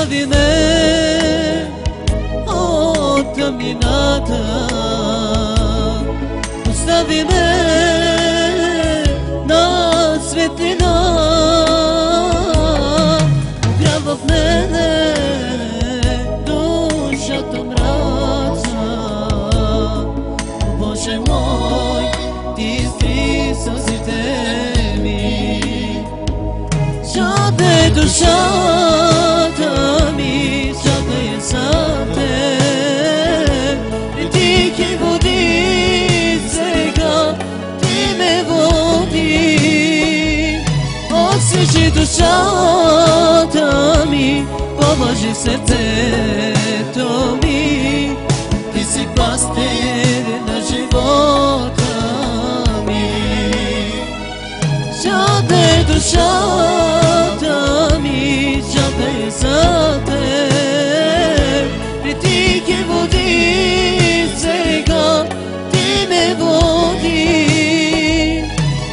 Остави ме от тъмнината, остави ме на светлина, огрява в мене душата мрачна. Боже мой, ти изтри сълзите ми. Жаде душата ми, жаде е за теб. При тихи води сега ти ме води. Освежи душата ми, помажи сърцето ми. Ти си пастир на живота ми. Жаде душата ми, жаде за теб. При тихи води сега ти ме води.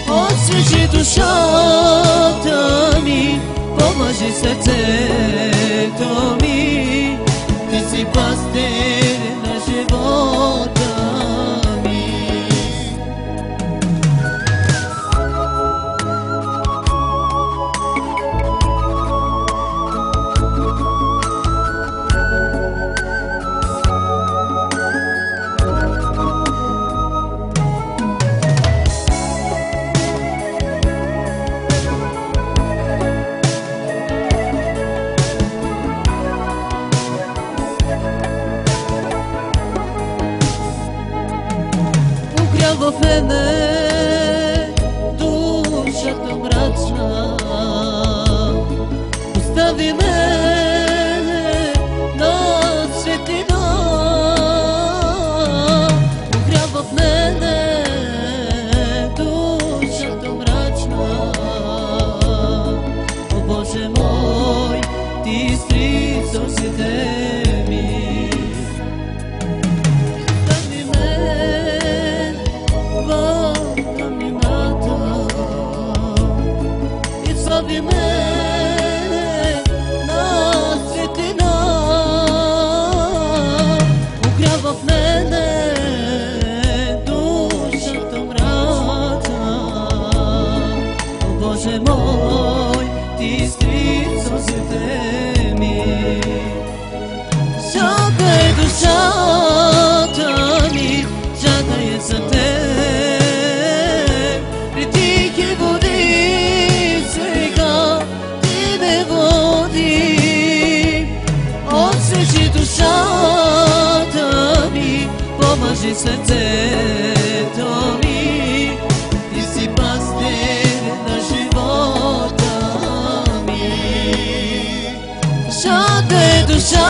Освежи душата ми, помажи сърцето ми. Ти си пастир на живота ми. В мене душата мрачна, остави ме на светлина, огрява в мене душата мрачна. О Боже мой, ти изтри сълзите ми. Остави ме на светлина, огрява в мене душата мрачна. О Боже мой, ти изтри сълзите ми. Жаде душата ми, жаде е за теб. При тихи води сега ти ме води. Освежи душата ми, помажи сърце